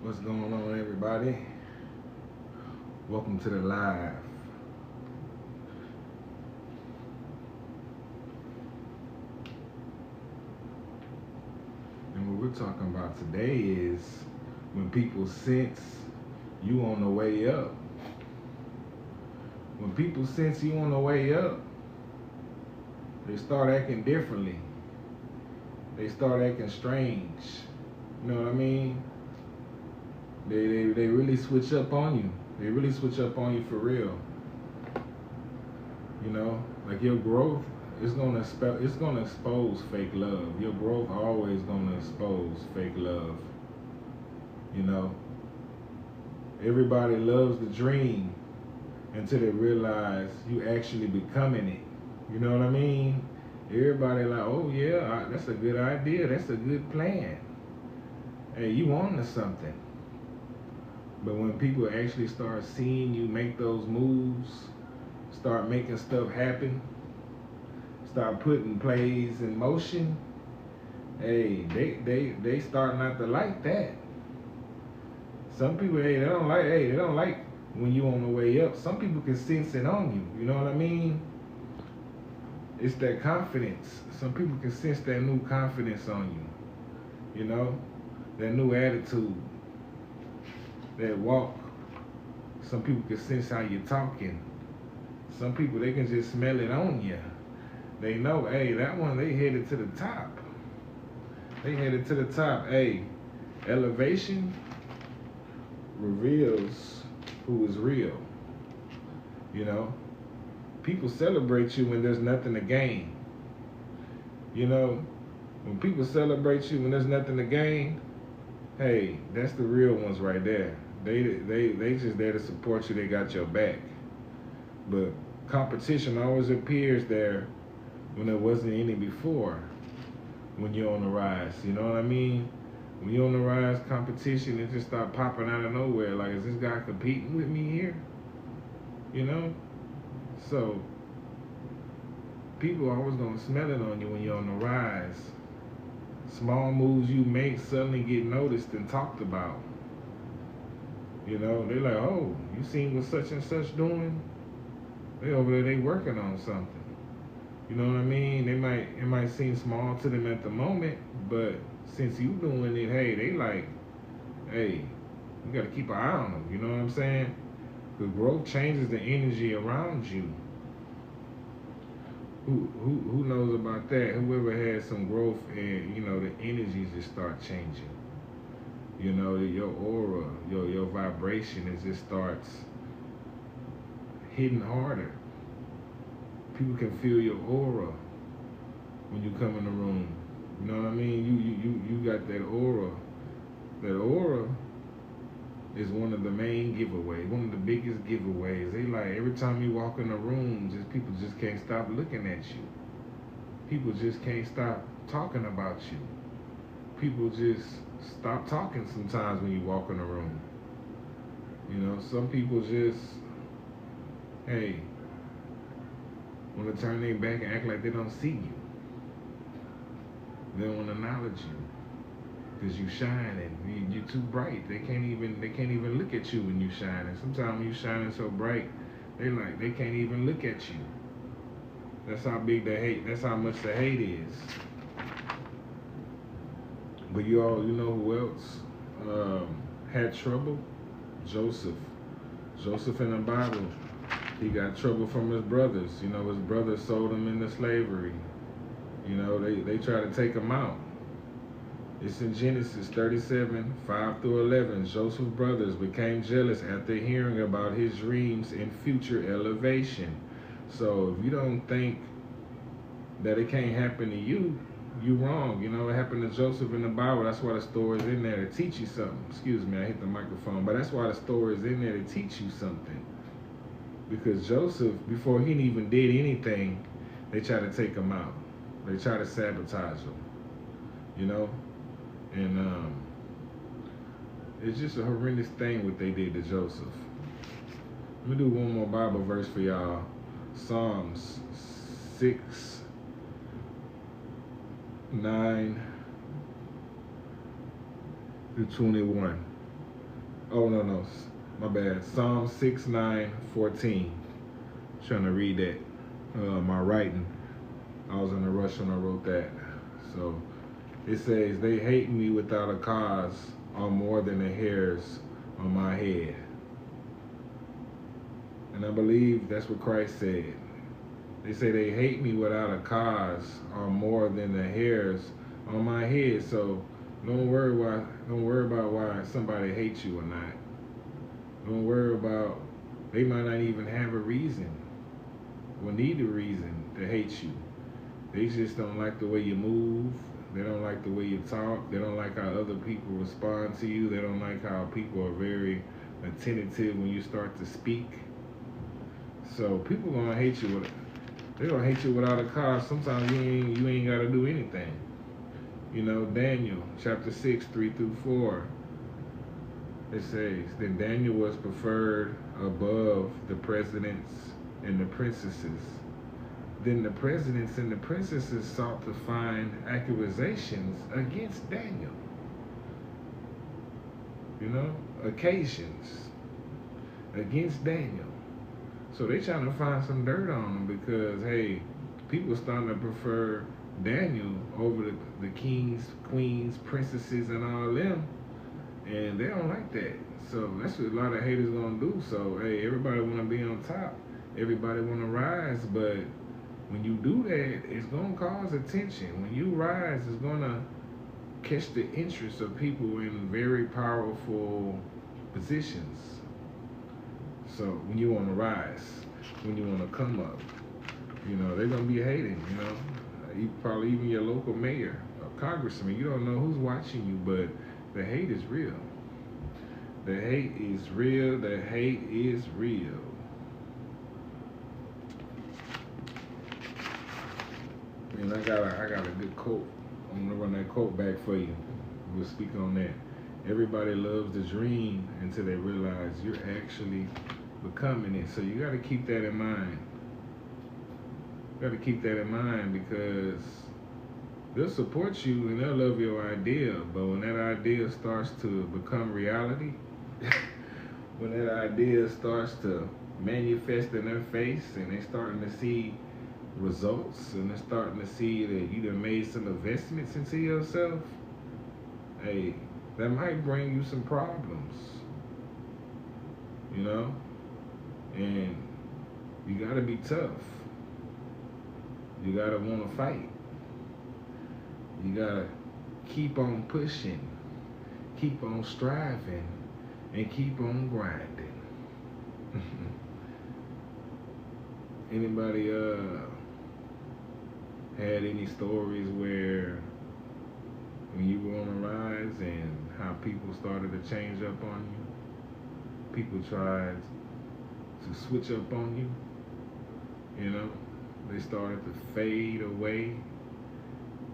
What's going on, everybody? Welcome to the live. And what we're talking about today is when people sense you on the way up. When people sense you on the way up, they start acting differently. They start acting strange. You know what I mean? They really switch up on you. They really switch up on you for real. You know, like your growth is gonna expose fake love. Your growth always gonna expose fake love. You know, everybody loves the dream until they realize you actually becoming it. You know what I mean? Everybody like, oh yeah, that's a good idea. That's a good plan. Hey, you on to something. But when people actually start seeing you make those moves, start making stuff happen, start putting plays in motion, hey, they start not to like that. Some people, hey, they don't like when you on the way up. Some people can sense it on you. You know what I mean? It's that confidence. Some people can sense that new confidence on you. You know, that new attitude, that walk. Some people can sense how you're talking. Some people, they can just smell it on you. They know, hey, that one, they headed to the top. They headed to the top. Hey, elevation reveals who is real. You know, people celebrate you when there's nothing to gain. You know, when people celebrate you when there's nothing to gain, hey, that's the real ones right there. They just there to support you. They got your back. But competition always appears there when there wasn't any before. When you're on the rise, you know what I mean? When you're on the rise, competition, it just start popping out of nowhere. Like, is this guy competing with me here? You know? So, people are always gonna smell it on you when you're on the rise. Small moves you make suddenly get noticed and talked about. You know, they're like, oh, you seen what such and such doing? They over there, they working on something. You know what I mean? It might seem small to them at the moment, but since you doing it, hey, they like, hey, you gotta keep an eye on them. You know what I'm saying? Because growth changes the energy around you. Who knows about that? Whoever has some growth and you know the energies just start changing. You know, your aura, your vibration, it just starts hitting harder. People can feel your aura when you come in the room. You know what I mean? You got that aura. That aura is one of the main giveaways, one of the biggest giveaways. They like every time you walk in the room, just people just can't stop looking at you. People just can't stop talking about you. People just stop talking sometimes when you walk in the room. You know, some people just, hey, want to turn their back and act like they don't see you. They don't want to acknowledge you because you shining. You too bright. They can't even look at you when you shining. Sometimes when you shining so bright, they can't even look at you. That's how big the hate. That's how much the hate is. But you know who else had trouble? Joseph. Joseph in the Bible. He got trouble from his brothers. You know, his brothers sold him into slavery. You know, they tried to take him out. It's in Genesis 37, 5 through 11. Joseph's brothers became jealous after hearing about his dreams and future elevation. So if you don't think that it can't happen to you, you wrong. You know, it happened to Joseph in the Bible. That's why the story's in there to teach you something. Excuse me, I hit the microphone. But that's why the story's in there to teach you something. Because Joseph, before he even did anything, they tried to take him out. They tried to sabotage him. You know? And it's just a horrendous thing what they did to Joseph. Let me do one more Bible verse for y'all. Psalms 6, 9 through 21. Oh no, no, my bad. Psalm 6:9-14. Trying to read that. My writing. I was in a rush when I wrote that. So it says, "They hate me without a cause, are more than the hairs on my head." And I believe that's what Christ said. They say they hate me without a cause, are more than the hairs on my head. So don't worry about why somebody hates you or not. Don't worry about, they might not even have a reason or need a reason to hate you. They just don't like the way you move. They don't like the way you talk. They don't like how other people respond to you. They don't like how people are very attentive when you start to speak. So people gonna hate you. They're gonna hate you without a cause. Sometimes you ain't gotta do anything. You know, Daniel chapter 6:3-4. It says, "Then Daniel was preferred above the presidents and the princesses. Then the presidents and the princesses sought to find accusations against Daniel." You know, occasions against Daniel. So they trying to find some dirt on him because, hey, people starting to prefer Daniel over the kings, queens, princesses, and all them. And they don't like that. So that's what a lot of haters gonna do. So, hey, everybody wanna be on top. Everybody wanna rise, but when you do that, it's gonna cause attention. When you rise, it's gonna catch the interest of people in very powerful positions. So when you wanna rise, when you wanna come up, you know, they're gonna be hating, you know. Probably even your local mayor or congressman, you don't know who's watching you, but the hate is real. The hate is real. The hate is real. And I got a good quote. I'm gonna run that quote back for you. We'll speak on that. Everybody loves the dream until they realize you're actually becoming it. So you got to keep that in mind. You got to keep that in mind because they'll support you and they'll love your idea, but when that idea starts to become reality, when that idea starts to manifest in their face and they're starting to see results and they're starting to see that you done made some investments into yourself, hey, that might bring you some problems, you know? And you gotta be tough. You gotta wanna fight. You gotta keep on pushing, keep on striving, and keep on grinding. Anybody had any stories where when you were on the rise and how people started to change up on you? People tried to switch up on you, you know? They started to fade away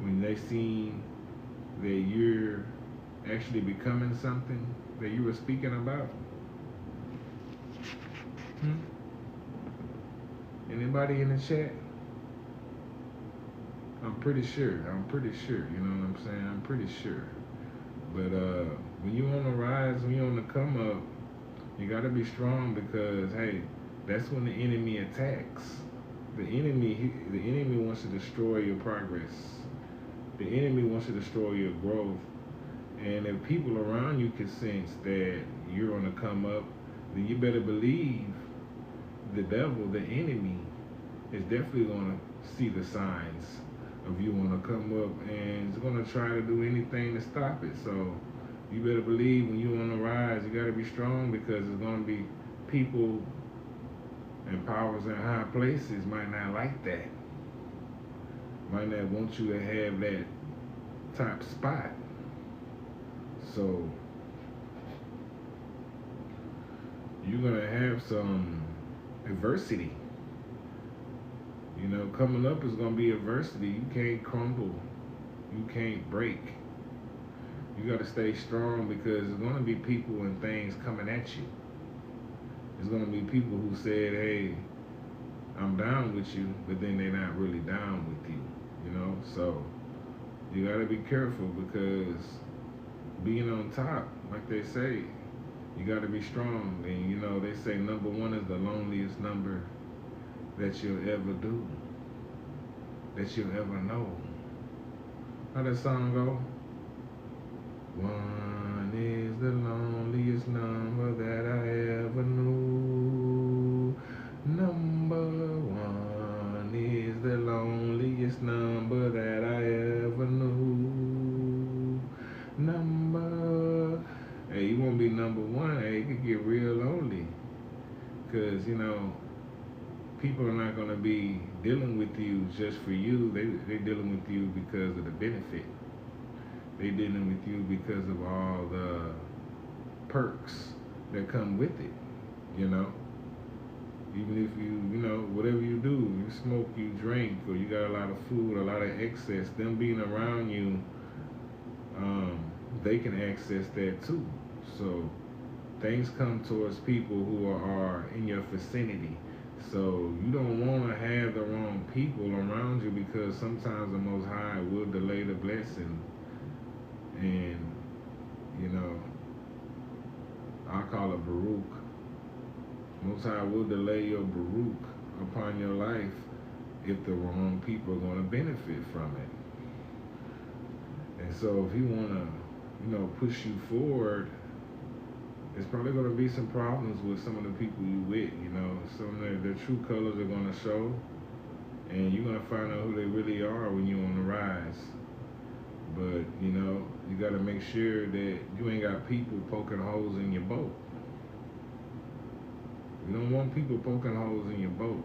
when they seen that you're actually becoming something that you were speaking about. Anybody in the chat? I'm pretty sure, you know what I'm saying? I'm pretty sure. But when you on the rise, when you on the come up, you gotta be strong because, hey, that's when the enemy attacks. The enemy wants to destroy your progress. The enemy wants to destroy your growth. And if people around you can sense that you're on the come up, then you better believe the devil, the enemy, is definitely gonna see the signs of you on the come up and is gonna try to do anything to stop it. So you better believe when you're on the rise, you gotta be strong because there's gonna be people and powers in high places might not like that. Might not want you to have that top spot. So you're gonna have some adversity. You know, coming up is gonna be adversity. You can't crumble. You can't break. You gotta stay strong because there's gonna be people and things coming at you. There's gonna be people who said, hey, I'm down with you, but then they're not really down with you, you know? So you gotta be careful because being on top, like they say, You got to be strong. And you know, they say number one is the loneliest number that you'll ever do, that you'll ever know. How that song go? One is the loneliest number that I ever knew. Number one is the loneliest number that I ever knew. Number, hey, you won't be number one. Hey, it could get real lonely. Because, you know, people are not going to be dealing with you just for you. They're dealing with you because of the benefit. They're dealing with you because of all the perks that come with it, you know. Even if you know, whatever you do, you smoke, you drink, or you got a lot of food, a lot of excess, them being around you, they can access that too. So things come towards people who are in your vicinity. So you don't want to have the wrong people around you, because sometimes the Most High will delay the blessing. And, you know, I call it Baruch. Most High will delay your Baruch upon your life if the wrong people are going to benefit from it. And so if you want to, you know, push you forward, there's probably going to be some problems with some of the people you with, you know. Some of their true colors are going to show, and you're going to find out who they really are when you're on the rise. But, you know, you got to make sure that you ain't got people poking holes in your boat. You don't want people poking holes in your boat,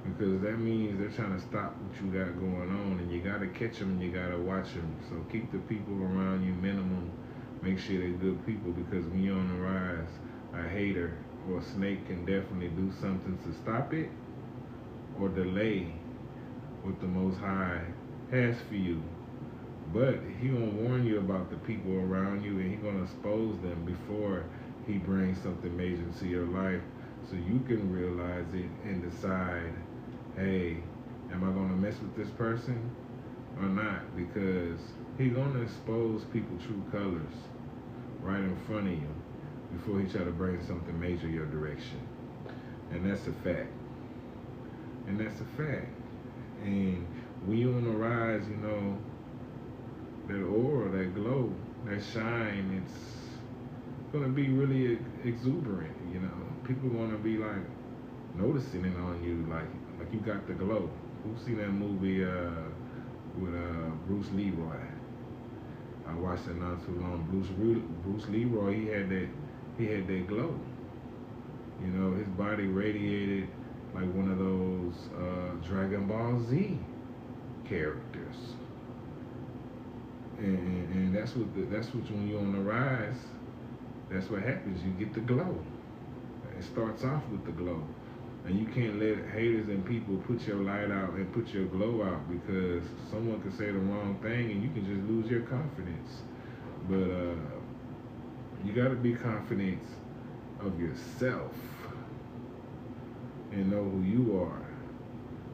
because that means they're trying to stop what you got going on, and you got to catch them and you got to watch them. So keep the people around you minimum. Make sure they're good people, because when you're on the rise, a hater or a snake can definitely do something to stop it or delay what the Most High has for you. But he gonna warn you about the people around you, and he gonna expose them before he brings something major to your life, so you can realize it and decide, hey, am I gonna mess with this person or not? Because he gonna expose people's true colors right in front of you before he try to bring something major your direction. And that's a fact. And that's a fact. And when you're on the rise, you know, that aura, that glow, that shine, it's gonna be really exuberant, you know. People gonna be like noticing it on you, like you got the glow. Who seen that movie with Bruce Leroy? I watched it not too long. Bruce Leroy, he had that glow. You know, his body radiated like one of those Dragon Ball Z characters. And that's what when you're on the rise, that's what happens. You get the glow. It starts off with the glow. And you can't let haters and people put your light out and put your glow out, because someone could say the wrong thing and you can just lose your confidence. But you got to be confident of yourself and know who you are.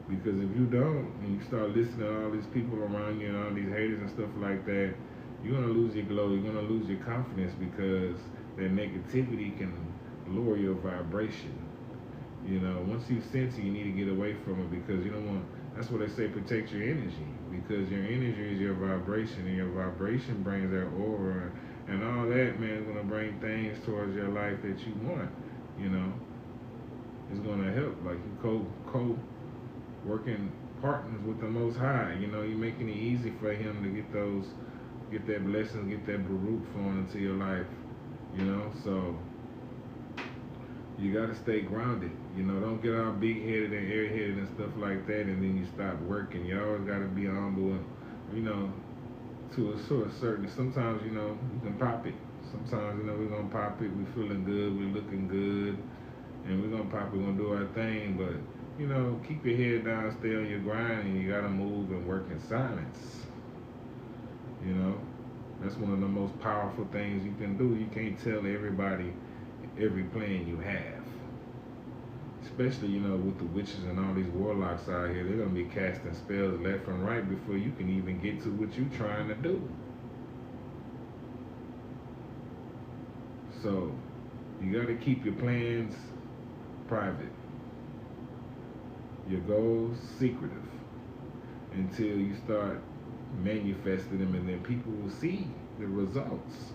Because if you don't, and you start listening to all these people around you and all these haters and stuff like that, you're going to lose your glow. You're going to lose your confidence, because that negativity can lower your vibration. You know, once you sense it, you need to get away from it, because you don't want, that's what they say, protect your energy, because your energy is your vibration, and your vibration brings that aura, and all that, man, is going to bring things towards your life that you want, you know. It's going to help, like you co-working partners with the Most High, you know, you're making it easy for him to get that blessing, get that Baruch flowing into your life, you know. So you got to stay grounded, you know. Don't get all big-headed and airheaded and stuff like that, and then you stop working. You always got to be humble, and, you know, to a sort of certain, sometimes, you know, you can pop it. Sometimes, you know, we're going to pop it, we're feeling good, we're looking good, and we're going to pop it, we're going to do our thing, but, you know, keep your head down, stay on your grind, and you got to move and work in silence, you know. That's one of the most powerful things you can do. You can't tell everybody every plan you have. Especially, you know, with the witches and all these warlocks out here, they're going to be casting spells left and right before you can even get to what you're trying to do. So you got to keep your plans private, your goals secretive, until you start manifesting them, and then people will see the results.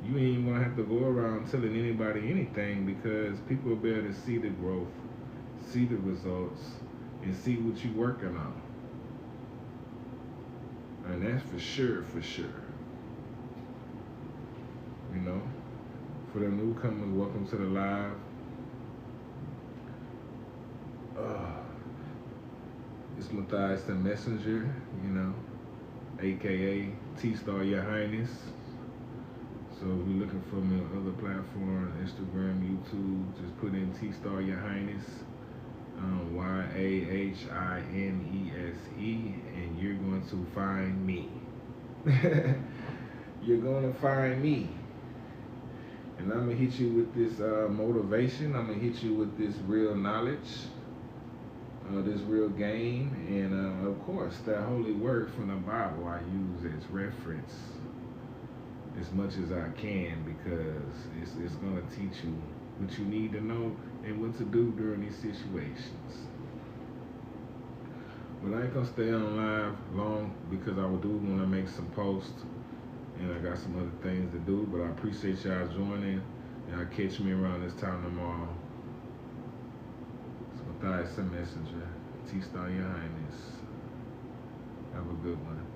You ain't even gonna have to go around telling anybody anything, because people will be able to see the growth, see the results, and see what you're working on. And that's for sure, for sure. You know, for the newcomers, welcome to the live. It's Matthias the Messenger, you know, aka T-Star Your Highness. So if you're looking for me on other platforms, Instagram, YouTube, just put in T-Star Your Highness, YAHINESE, and you're going to find me. You're going to find me. And I'm going to hit you with this motivation. I'm going to hit you with this real knowledge, this real game, and of course, that holy word from the Bible I use as reference as much as I can, because it's going to teach you what you need to know and what to do during these situations. But I ain't going to stay on live long, because I do want to make some posts, and I got some other things to do. But I appreciate y'all joining, and I'll catch me around this time tomorrow. It's Matthias the Messenger, T-Star Your Highness. Have a good one.